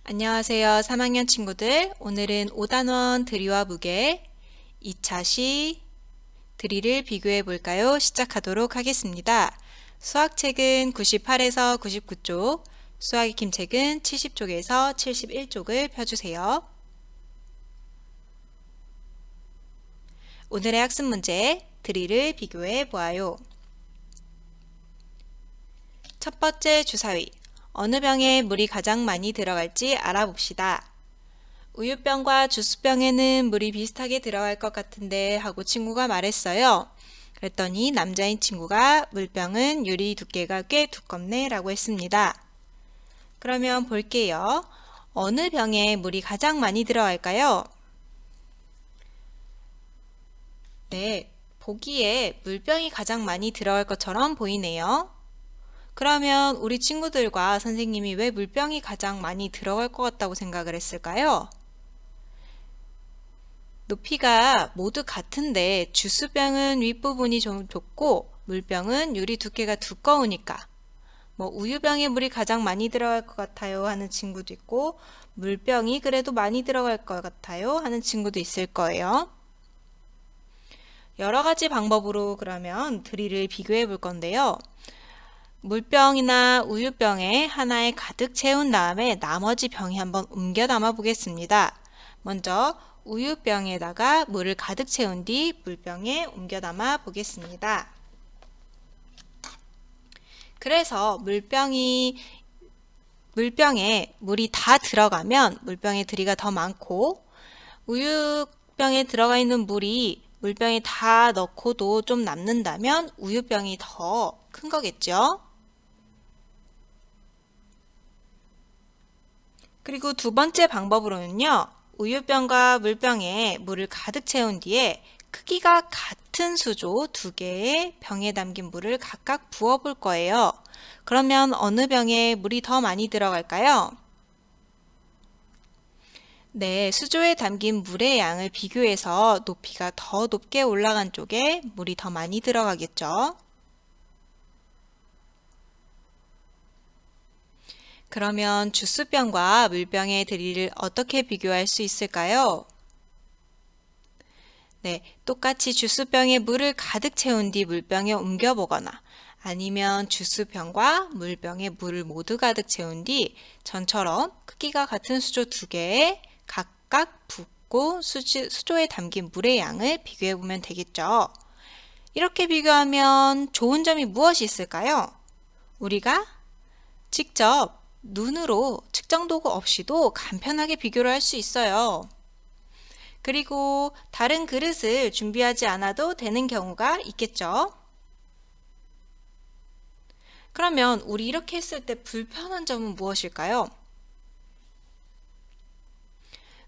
안녕하세요, 3학년 친구들. 오늘은 5단원 드리와 무게 2차 시 드리를 비교해 볼까요? 시작하도록 하겠습니다. 수학책은 98에서 99쪽, 수학 익힘책은 70쪽에서 71쪽을 펴주세요. 오늘의 학습 문제, 드리를 비교해 보아요. 첫 번째 주사위. 어느 병에 물이 가장 많이 들어갈지 알아봅시다. 우유병과 주스병에는 물이 비슷하게 들어갈 것 같은데 하고 친구가 말했어요. 그랬더니 남자인 친구가 물병은 유리 두께가 꽤 두껍네 라고 했습니다. 그러면 볼게요. 어느 병에 물이 가장 많이 들어갈까요? 네, 보기에 물병이 가장 많이 들어갈 것처럼 보이네요. 그러면 우리 친구들과 선생님이 왜 물병이 가장 많이 들어갈 것 같다고 생각을 했을까요? 높이가 모두 같은데 주스병은 윗부분이 좀 좁고 물병은 유리 두께가 두꺼우니까 우유병에 물이 가장 많이 들어갈 것 같아요 하는 친구도 있고 물병이 그래도 많이 들어갈 것 같아요 하는 친구도 있을 거예요. 여러 가지 방법으로 그러면 드릴을 비교해 볼 건데요. 물병이나 우유병에 하나에 가득 채운 다음에 나머지 병에 한번 옮겨 담아 보겠습니다. 먼저 우유병에다가 물을 가득 채운 뒤 물병에 옮겨 담아 보겠습니다. 그래서 물병에 물이 다 들어가면 물병에 들이가 더 많고 우유병에 들어가 있는 물이 물병에 다 넣고도 좀 남는다면 우유병이 더 큰 거겠죠? 그리고 두 번째 방법으로는요. 우유병과 물병에 물을 가득 채운 뒤에 크기가 같은 수조 두 개의 병에 담긴 물을 각각 부어 볼 거예요. 그러면 어느 병에 물이 더 많이 들어갈까요? 네, 수조에 담긴 물의 양을 비교해서 높이가 더 높게 올라간 쪽에 물이 더 많이 들어가겠죠. 그러면 주스병과 물병의 드릴을 어떻게 비교할 수 있을까요? 네, 똑같이 주스병에 물을 가득 채운 뒤 물병에 옮겨보거나 아니면 주스병과 물병에 물을 모두 가득 채운 뒤 전처럼 크기가 같은 수조 두 개에 각각 붓고 수조에 담긴 물의 양을 비교해보면 되겠죠. 이렇게 비교하면 좋은 점이 무엇이 있을까요? 우리가 직접 눈으로 측정 도구 없이도 간편하게 비교를 할 수 있어요. 그리고 다른 그릇을 준비하지 않아도 되는 경우가 있겠죠. 그러면 우리 이렇게 했을 때 불편한 점은 무엇일까요?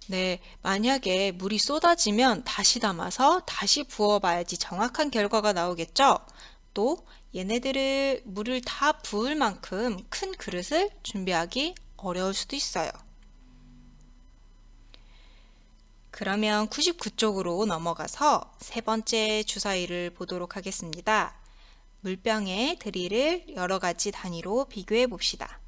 네, 만약에 물이 쏟아지면 다시 담아서 다시 부어봐야지 정확한 결과가 나오겠죠. 또 얘네들을 물을 다 부을 만큼 큰 그릇을 준비하기 어려울 수도 있어요. 그러면 99쪽으로 넘어가서 세 번째 주사위를 보도록 하겠습니다. 물병의 드릴을 여러 가지 단위로 비교해 봅시다.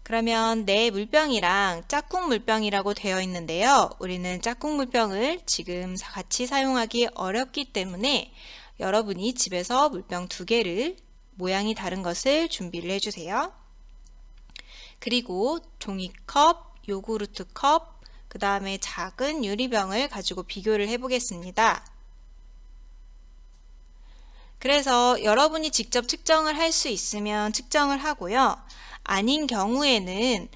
그러면 내 물병이랑 짝꿍 물병이라고 되어 있는데요. 우리는 짝꿍 물병을 지금 같이 사용하기 어렵기 때문에 여러분이 집에서 물병 두 개를 모양이 다른 것을 준비를 해주세요. 그리고 종이컵, 요구르트 컵, 그 다음에 작은 유리병을 가지고 비교를 해보겠습니다. 그래서 여러분이 직접 측정을 할 수 있으면 측정을 하고요. 아닌 경우에는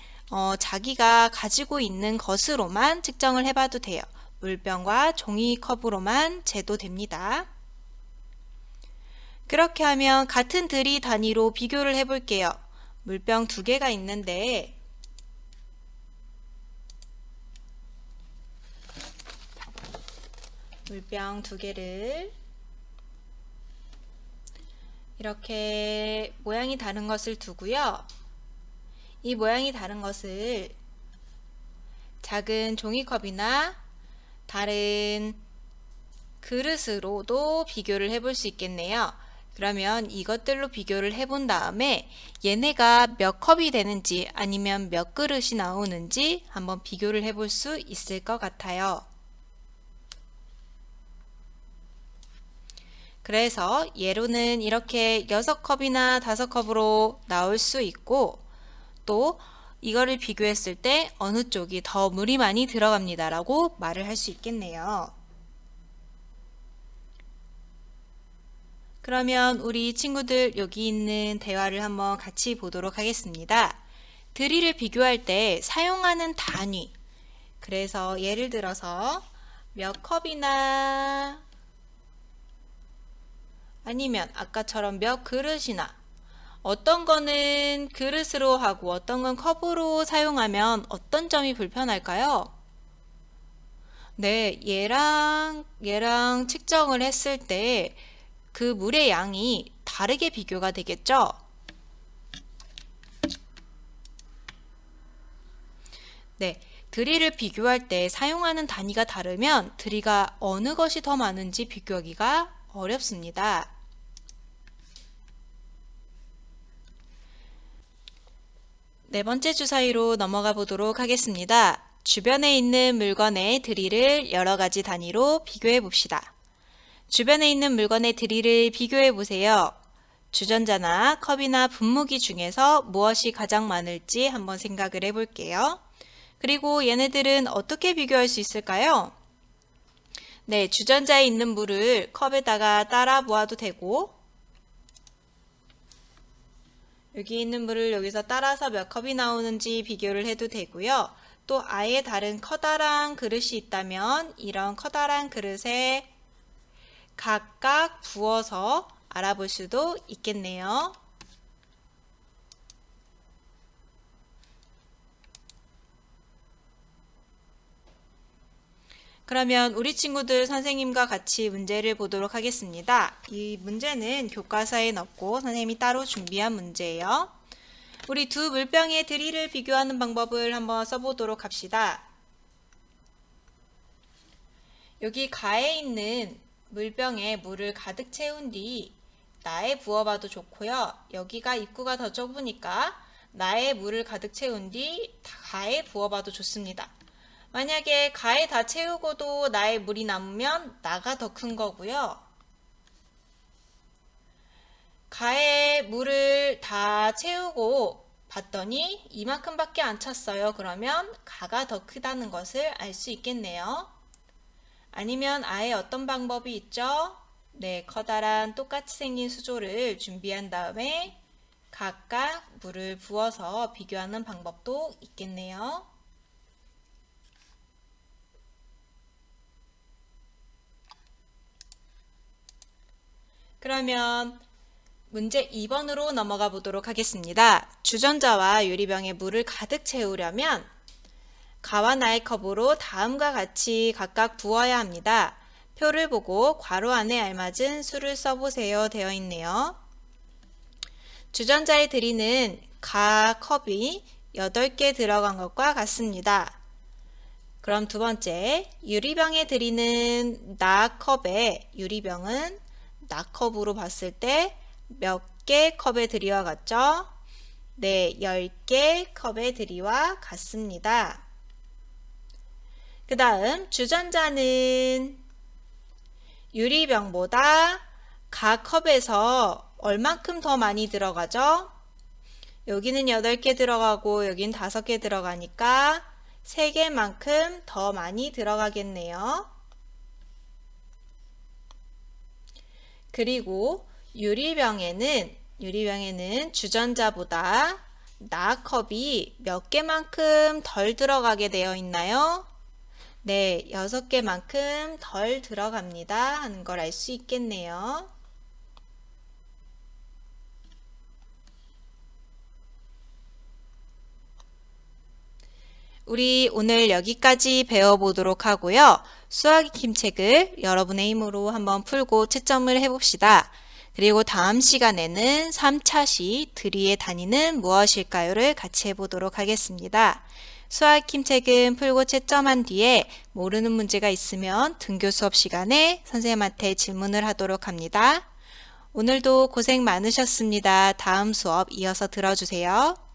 자기가 가지고 있는 것으로만 측정을 해봐도 돼요. 물병과 종이컵으로만 재도 됩니다. 그렇게 하면 같은 드리 단위로 비교를 해볼게요. 물병 두 개가 있는데 물병 두 개를 이렇게 모양이 다른 것을 두고요. 이 모양이 다른 것을 작은 종이컵이나 다른 그릇으로도 비교를 해볼 수 있겠네요. 그러면 이것들로 비교를 해본 다음에 얘네가 몇 컵이 되는지 아니면 몇 그릇이 나오는지 한번 비교를 해볼 수 있을 것 같아요. 그래서 예로는 이렇게 6컵이나 5컵으로 나올 수 있고, 또 이거를 비교했을 때 어느 쪽이 더 물이 많이 들어갑니다 라고 말을 할 수 있겠네요. 그러면 우리 친구들 여기 있는 대화를 한번 같이 보도록 하겠습니다. 드릴을 비교할 때 사용하는 단위, 그래서 예를 들어서 몇 컵이나 아니면 아까처럼 몇 그릇이나, 어떤 거는 그릇으로 하고 어떤 건 컵으로 사용하면 어떤 점이 불편할까요? 네, 얘랑 측정을 했을 때 그 물의 양이 다르게 비교가 되겠죠? 네, 드릴을 비교할 때 사용하는 단위가 다르면 드릴가 어느 것이 더 많은지 비교하기가 어렵습니다. 네 번째 주사위로 넘어가 보도록 하겠습니다. 주변에 있는 물건의 드릴을 여러 가지 단위로 비교해 봅시다. 주변에 있는 물건의 드릴을 비교해 보세요. 주전자나 컵이나 분무기 중에서 무엇이 가장 많을지 한번 생각을 해 볼게요. 그리고 얘네들은 어떻게 비교할 수 있을까요? 네, 주전자에 있는 물을 컵에다가 따라 보아도 되고, 여기 있는 물을 여기서 따라서 몇 컵이 나오는지 비교를 해도 되고요. 또 아예 다른 커다란 그릇이 있다면 이런 커다란 그릇에 각각 부어서 알아볼 수도 있겠네요. 그러면 우리 친구들 선생님과 같이 문제를 보도록 하겠습니다. 이 문제는 교과서에 넣고 선생님이 따로 준비한 문제예요. 우리 두 물병의 드릴을 비교하는 방법을 한번 써보도록 합시다. 여기 가에 있는 물병에 물을 가득 채운 뒤 나에 부어봐도 좋고요. 여기가 입구가 더 좁으니까 나에 물을 가득 채운 뒤 가에 부어봐도 좋습니다. 만약에 가에 다 채우고도 나에 물이 남으면 나가 더 큰 거고요. 가에 물을 다 채우고 봤더니 이만큼밖에 안 찼어요. 그러면 가가 더 크다는 것을 알 수 있겠네요. 아니면 아예 어떤 방법이 있죠? 네, 커다란 똑같이 생긴 수조를 준비한 다음에 각각 물을 부어서 비교하는 방법도 있겠네요. 그러면 문제 2번으로 넘어가 보도록 하겠습니다. 주전자와 유리병에 물을 가득 채우려면 가와 나의 컵으로 다음과 같이 각각 부어야 합니다. 표를 보고 괄호 안에 알맞은 수를 써보세요 되어 있네요. 주전자에 들이는 가 컵이 8개 들어간 것과 같습니다. 그럼 두 번째, 유리병에 들이는 나 컵에 유리병은 나 컵으로 봤을 때 몇 개 컵의 들이와 같죠? 네, 10개 컵의 들이와 같습니다. 그 다음 주전자는 유리병보다 가 컵에서 얼만큼 더 많이 들어가죠? 여기는 8개 들어가고 여긴 5개 들어가니까 3개만큼 더 많이 들어가겠네요. 그리고 유리병에는 주전자보다 나 컵이 몇 개만큼 덜 들어가게 되어 있나요? 네, 6개만큼 덜 들어갑니다 하는 걸 알 수 있겠네요. 우리 오늘 여기까지 배워보도록 하고요. 수학 익힘책을 여러분의 힘으로 한번 풀고 채점을 해봅시다. 그리고 다음 시간에는 3차 시 드리의 단위는 무엇일까요를 같이 해보도록 하겠습니다. 수학 익힘책은 풀고 채점한 뒤에 모르는 문제가 있으면 등교 수업 시간에 선생님한테 질문을 하도록 합니다. 오늘도 고생 많으셨습니다. 다음 수업 이어서 들어주세요.